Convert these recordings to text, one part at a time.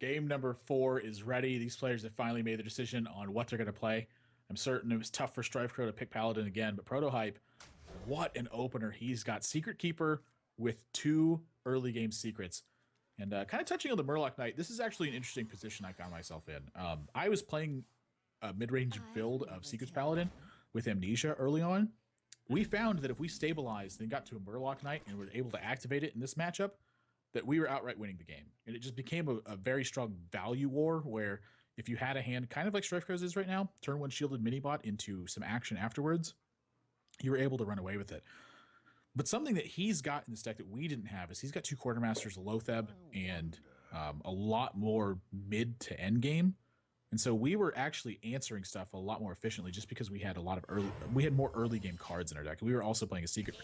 Game number 4 is ready. These players have finally made their decision on what they're going to play. I'm certain it was tough for StrifeCro to pick Paladin again, but ProtoHype, what an opener. He's got Secret Keeper with 2 early game secrets. And kind of touching on the Murloc Knight, this is actually an interesting position I found myself in. I was playing a mid-range build of Secrets Paladin with Amnesia early on. We found that if we stabilized and got to a Murloc Knight and were able to activate it in this matchup, that we were outright winning the game. And it just became a very strong value war where if you had a hand, kind of like StrifeCro's is right now, turn 1 shielded minibot into some action afterwards, you were able to run away with it. But something that he's got in this deck that we didn't have is he's got 2 Quartermasters, Lotheb, and a lot more mid to end game. And so we were actually answering stuff a lot more efficiently just because we had more early game cards in our deck. We were also playing a Secret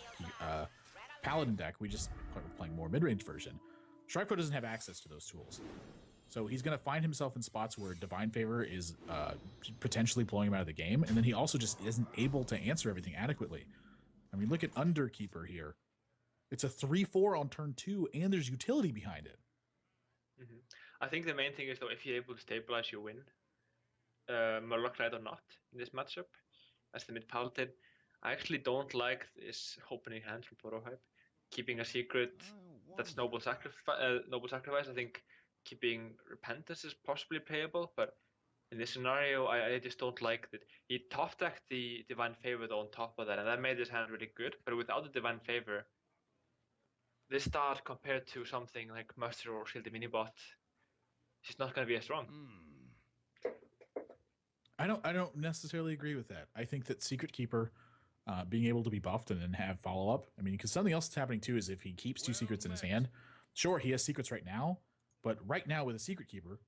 Paladin deck. We just were playing more mid-range version. StrifeCro doesn't have access to those tools. So he's going to find himself in spots where Divine Favor is potentially blowing him out of the game. And then he also just isn't able to answer everything adequately. I mean, look at Underkeeper here. It's a 3-4 on turn 2, and there's utility behind it. Mm-hmm. I think the main thing is, though, if you're able to stabilize, you win. Murloc Knight or not in this matchup as the mid Paladin. I actually don't like this opening hand from ProtoHype. Keeping a secret that's noble sacrifice. I think keeping Repentance is possibly playable, but in this scenario, I just don't like that. He top decked the Divine Favor on top of that, and that made his hand really good. But without the Divine Favor, this start compared to something like Muster or Shielded Minibot, it's just not going to be as strong. I don't necessarily agree with that. I think that Secret Keeper being able to be buffed and then have follow-up. I mean, because something else that's happening too is if he keeps 2 secrets in his hand, sure, he has secrets right now, but right now with a Secret Keeper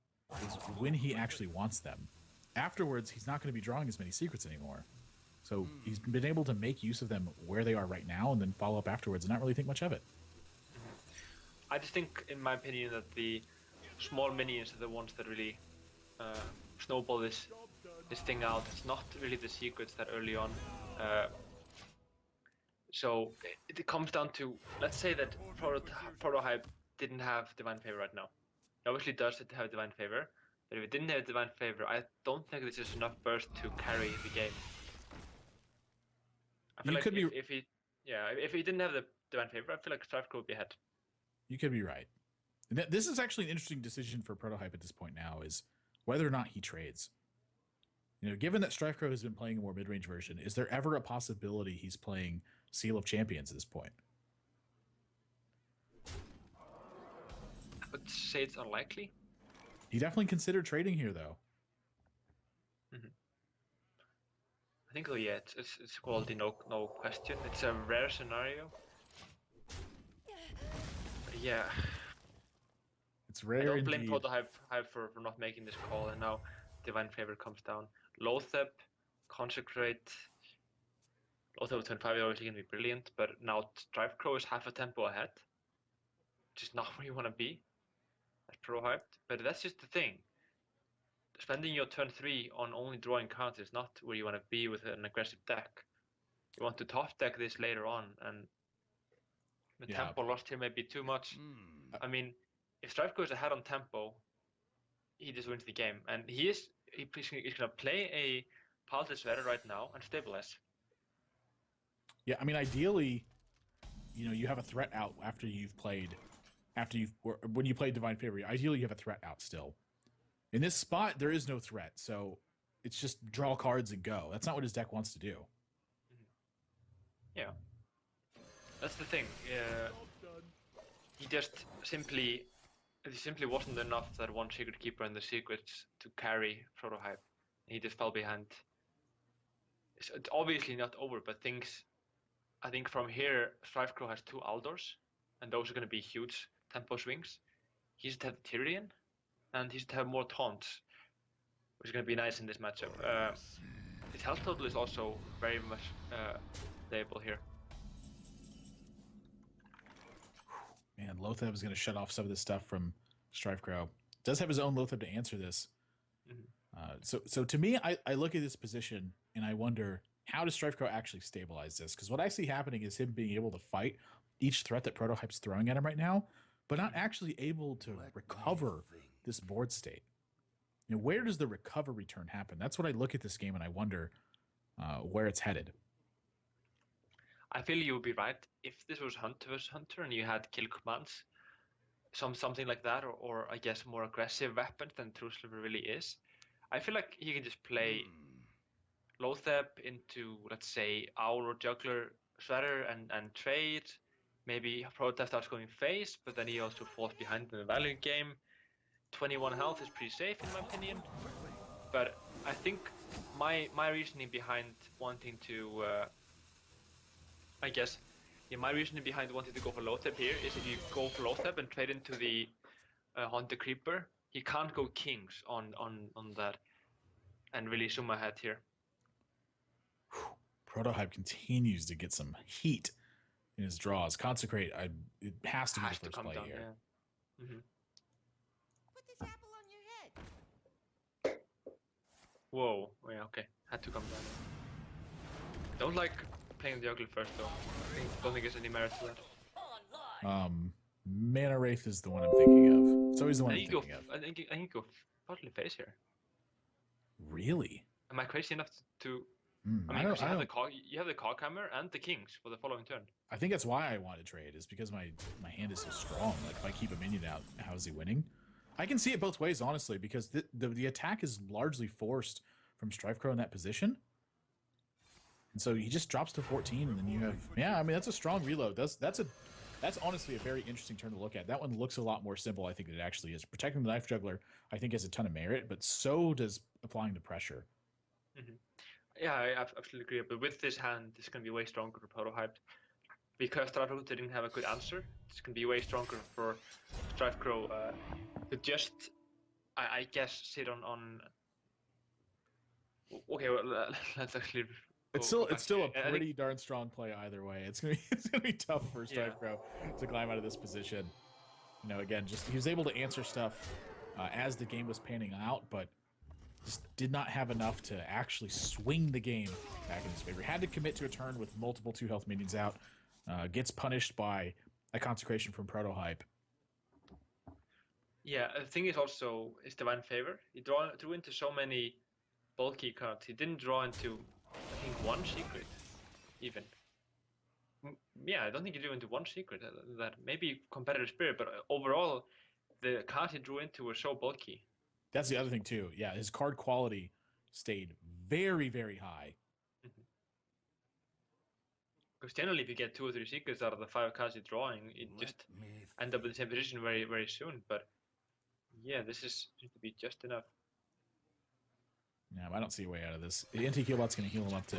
is when he actually wants them. Afterwards, he's not going to be drawing as many secrets anymore. So he's been able to make use of them where they are right now and then follow up afterwards and not really think much of it. I just think, in my opinion, that the small minions are the ones that really snowball this thing out. It's not really the secrets that early on. So it comes down to, let's say that ProtoHype didn't have Divine Favor right now. It obviously does have Divine Favor, but if it didn't have Divine Favor, I don't think this is enough burst to carry the game. I feel if he didn't have the Divine Favor, I feel like StrifeCro would be ahead. You could be right. This is actually an interesting decision for ProtoHype at this point now, is whether or not he trades. You know, given that StrifeCro has been playing a more mid-range version, is there ever a possibility he's playing Seal of Champions at this point? I would say it's unlikely. He definitely considered trading here, though. Mm-hmm. I think, yeah, it's quality, no question. It's a rare scenario. But yeah. It's rare. I don't blame ProtoHype for not making this call, and now Divine Favor comes down. Lotheb, Consecrate. Lotheb 25 is obviously going to be brilliant, but now StrifeCro is half a tempo ahead, which is not where you want to be as ProtoHype. But that's just the thing. Spending your turn 3 on only drawing cards is not where you want to be with an aggressive deck. You want to top deck this later on, and the tempo lost here may be too much. I mean, if StrifeCro is ahead on tempo, he just wins the game. And he's going to play a Paladin Sweater right now and stabilize. Yeah, I mean, ideally, you know, you have a threat out after you've played, when you play Divine Favor, ideally you have a threat out still. In this spot, there is no threat, so it's just draw cards and go. That's not what his deck wants to do. Yeah. That's the thing. He just simply wasn't enough that one Secret Keeper and the secrets to carry ProtoHype. He just fell behind. It's obviously not over, but things, I think from here, StrifeCro has 2 Aldors, and those are going to be huge tempo swings. He just have Tyrion, and he just have more taunts, which is going to be nice in this matchup. His health total is also very much playable here. Man, Lotheb is going to shut off some of this stuff from StrifeCro. Does have his own Lotheb to answer this. So to me, I look at this position and I wonder, how does StrifeCro actually stabilize this? Because what I see happening is him being able to fight each threat that ProtoHype's throwing at him right now, but not actually able to recover this board state? You know, where does the recovery turn happen? That's what I look at this game and I wonder where it's headed. I feel you would be right if this was Hunter versus Hunter and you had kill commands, something like that, or I guess more aggressive weapons than True Sliver really is. I feel like he can just play Lothep into, let's say, Owl or Juggler Shredder and trade. Maybe Prototype starts going face, but then he also falls behind in the value game. 21 health is pretty safe in my opinion. But I think my reasoning behind wanting to, my reasoning behind wanting to go for Lothep here is if you go for Lothep and trade into the Hunter Creeper, he can't go Kings on that and really zoom ahead here. ProtoHype continues to get some heat in his draws. Consecrate, it has to be the first play down, here. Yeah. Mm-hmm. Put this apple on your head. Whoa, yeah, okay, had to come down. Don't like playing the Juggler first though. Don't think there's any merit to that. Mana Wraith is the one I'm thinking of. It's always the one I'm thinking of. I think you go partly face here. Really? Am I crazy enough to? I mean, you have the Cog Hammer and the Kings for the following turn. I think that's why I want to trade, is because my hand is so strong. Like if I keep a minion out, how is he winning? I can see it both ways, honestly, because the attack is largely forced from StrifeCro in that position. And so he just drops to 14, and then you have, I mean, that's a strong reload. That's honestly a very interesting turn to look at. That one looks a lot more simple, I think, than it actually is. Protecting the Knife Juggler, I think, has a ton of merit, but so does applying the pressure. Mm-hmm. Yeah, I absolutely agree. But with this hand, it's going to be way stronger for ProtoHype. Because StrifeCro didn't have a good answer, it's going to be way stronger for StrifeCro to just, I guess, sit on... Okay, well, let's actually... It's still a pretty darn strong play either way. It's gonna be tough for StrifeCro to climb out of this position. You know, again, just he was able to answer stuff as the game was panning out, but just did not have enough to actually swing the game back in his favor. Had to commit to a turn with multiple 2 health minions out. Gets punished by a consecration from ProtoHype. Yeah, the thing is also is Divine Favor. He drew into so many bulky cards. He didn't draw into, I think, one secret, even. Yeah, I don't think he drew into one secret. That maybe Competitive Spirit, but overall, the cards he drew into were so bulky. That's the other thing too. Yeah, his card quality stayed very, very high. Because generally, if you get 2 or 3 secrets out of the 5 cards you're drawing, you just end up in the same position very, very soon. But yeah, this seems to be just enough. Yeah, I don't see a way out of this. The anti-healbot's going to heal him up to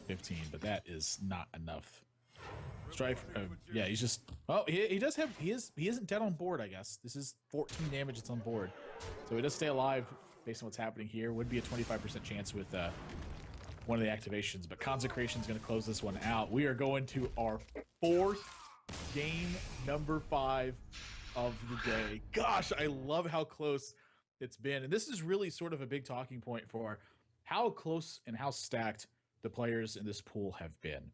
15, but that is not enough. Yeah, he's just. Oh, he does have. He isn't dead on board, I guess. This is 14 damage. It's on board, so he does stay alive based on what's happening here. Would be a 25% chance with one of the activations, but Consecration is going to close this one out. We are going to our 4th game, number 5 of the day. Gosh, I love how close it's been, and this is really sort of a big talking point for how close and how stacked the players in this pool have been.